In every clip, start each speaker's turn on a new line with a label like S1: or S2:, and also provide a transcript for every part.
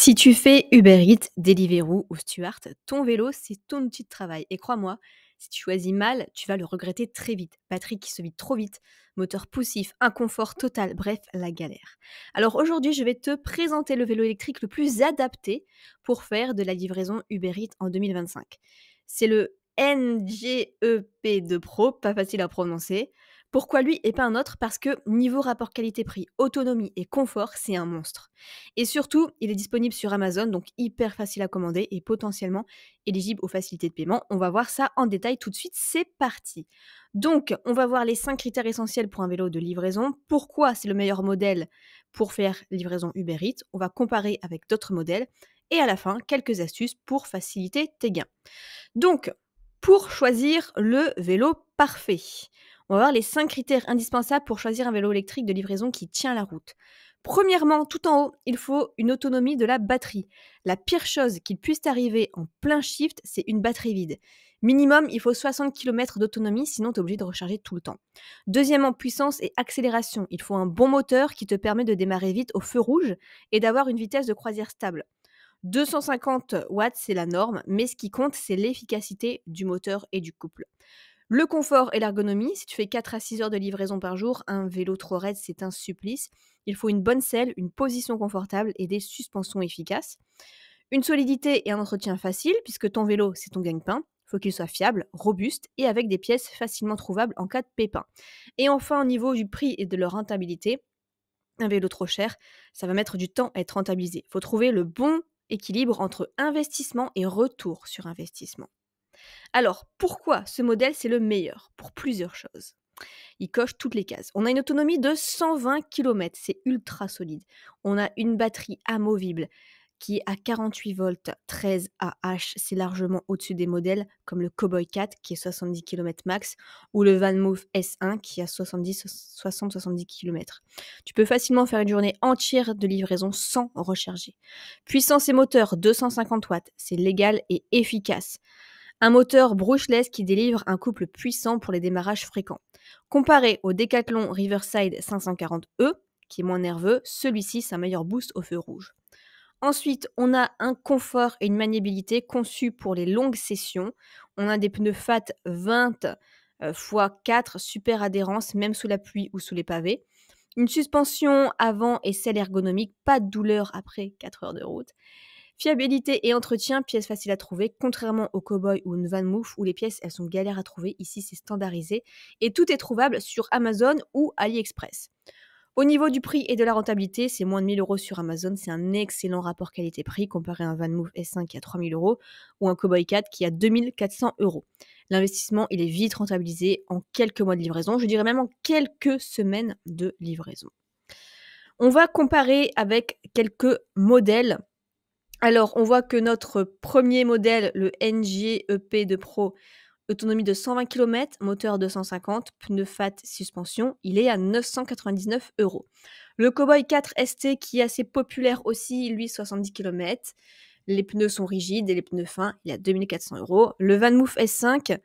S1: Si tu fais Uber Eats, Deliveroo ou Stuart, ton vélo, c'est ton outil de travail. Et crois-moi, si tu choisis mal, tu vas le regretter très vite. Batterie qui se vide trop vite, moteur poussif, inconfort total, bref, la galère. Alors aujourd'hui, je vais te présenter le vélo électrique le plus adapté pour faire de la livraison Uber Eats en 2025. C'est le NGEP2 Pro, pas facile à prononcer. Pourquoi lui et pas un autre? Parce que niveau rapport qualité-prix, autonomie et confort, c'est un monstre. Et surtout, il est disponible sur Amazon, donc hyper facile à commander et potentiellement éligible aux facilités de paiement. On va voir ça en détail tout de suite, c'est parti. Donc, on va voir les 5 critères essentiels pour un vélo de livraison. Pourquoi c'est le meilleur modèle pour faire livraison Uber Eats? On va comparer avec d'autres modèles. Et à la fin, quelques astuces pour faciliter tes gains. Donc, pour choisir le vélo parfait, on va voir les 5 critères indispensables pour choisir un vélo électrique de livraison qui tient la route. Premièrement, tout en haut, il faut une autonomie de la batterie. La pire chose qu'il puisse arriver en plein shift, c'est une batterie vide. Minimum, il faut 60 km d'autonomie, sinon tu es obligé de recharger tout le temps. Deuxièmement, puissance et accélération. Il faut un bon moteur qui te permet de démarrer vite au feu rouge et d'avoir une vitesse de croisière stable. 250 watts, c'est la norme, mais ce qui compte, c'est l'efficacité du moteur et du couple. Le confort et l'ergonomie, si tu fais 4 à 6 heures de livraison par jour, un vélo trop raide, c'est un supplice. Il faut une bonne selle, une position confortable et des suspensions efficaces. Une solidité et un entretien facile, puisque ton vélo, c'est ton gagne-pain. Il faut qu'il soit fiable, robuste et avec des pièces facilement trouvables en cas de pépin. Et enfin, au niveau du prix et de leur rentabilité, un vélo trop cher, ça va mettre du temps à être rentabilisé. Il faut trouver le bon équilibre entre investissement et retour sur investissement. Alors, pourquoi ce modèle, c'est le meilleur? Pour plusieurs choses. Il coche toutes les cases. On a une autonomie de 120 km, c'est ultra solide. On a une batterie amovible qui est à 48 volts, 13 Ah, c'est largement au-dessus des modèles comme le Cowboy 4 qui est 70 km max ou le VanMoof S1 qui a 60-70 km. Tu peux facilement faire une journée entière de livraison sans recharger. Puissance et moteur 250 watts, c'est légal et efficace. Un moteur brushless qui délivre un couple puissant pour les démarrages fréquents. Comparé au Decathlon Riverside 540E, qui est moins nerveux, celui-ci c'est un meilleur boost au feu rouge. Ensuite, on a un confort et une maniabilité conçus pour les longues sessions. On a des pneus FAT 20 x 4, super adhérence, même sous la pluie ou sous les pavés. Une suspension avant et selle ergonomique, pas de douleur après 4 heures de route. Fiabilité et entretien, pièces faciles à trouver, contrairement au Cowboy ou une VanMoof où les pièces elles sont galères à trouver, ici c'est standardisé et tout est trouvable sur Amazon ou AliExpress. Au niveau du prix et de la rentabilité, c'est moins de 1000 € sur Amazon, c'est un excellent rapport qualité-prix comparé à un VanMoof S5 qui a 3000 € ou un Cowboy 4 qui a 2400 €. L'investissement, il est vite rentabilisé en quelques mois de livraison, je dirais même en quelques semaines de livraison. On va comparer avec quelques modèles. Alors, on voit que notre premier modèle, le NGEP2 Pro, autonomie de 120 km, moteur 250, pneus FAT, suspension, il est à 999 €. Le Cowboy 4 ST qui est assez populaire aussi, lui 70 km. Les pneus sont rigides et les pneus fins, il est à 2400 €. Le VanMoof S5,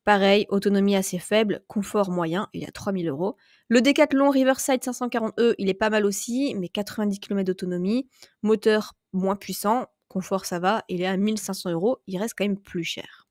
S1: pareil, autonomie assez faible, confort moyen, il est à 3000 €. Le Decathlon Riverside 540E, il est pas mal aussi, mais 90 km d'autonomie, moteur moins puissant, confort ça va, il est à 1500 €, il reste quand même plus cher.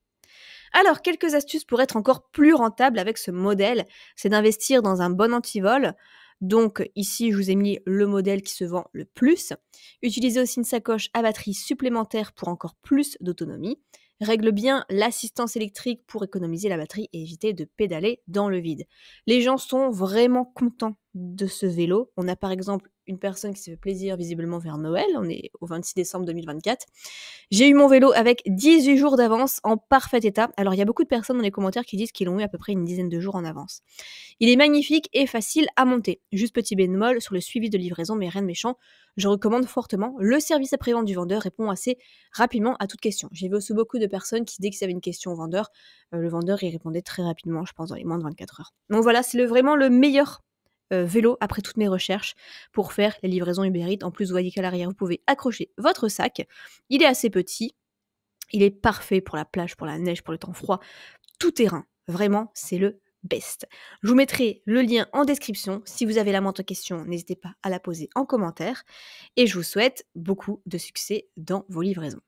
S1: Alors, quelques astuces pour être encore plus rentable avec ce modèle, c'est d'investir dans un bon antivol. Donc ici, je vous ai mis le modèle qui se vend le plus. Utilisez aussi une sacoche à batterie supplémentaire pour encore plus d'autonomie. Règle bien l'assistance électrique pour économiser la batterie et éviter de pédaler dans le vide. Les gens sont vraiment contents de ce vélo. On a par exemple une personne qui se fait plaisir visiblement vers Noël. On est au 26 décembre 2024. J'ai eu mon vélo avec 18 jours d'avance en parfait état. Alors, il y a beaucoup de personnes dans les commentaires qui disent qu'ils l'ont eu à peu près une dizaine de jours en avance. Il est magnifique et facile à monter. Juste petit bémol sur le suivi de livraison, mais rien de méchant. Je recommande fortement. Le service après-vente du vendeur répond assez rapidement à toute question. J'ai vu aussi beaucoup de personnes qui, dès qu'ils avaient une question au vendeur, le vendeur y répondait très rapidement, je pense dans les moins de 24 heures. Donc voilà, c'est vraiment le meilleur vélo après toutes mes recherches pour faire les livraisons Uber Eats. En plus, vous voyez qu'à l'arrière, vous pouvez accrocher votre sac. Il est assez petit. Il est parfait pour la plage, pour la neige, pour le temps froid. Tout terrain. Vraiment, c'est le Best. Je vous mettrai le lien en description. Si vous avez la moindre question, n'hésitez pas à la poser en commentaire et je vous souhaite beaucoup de succès dans vos livraisons.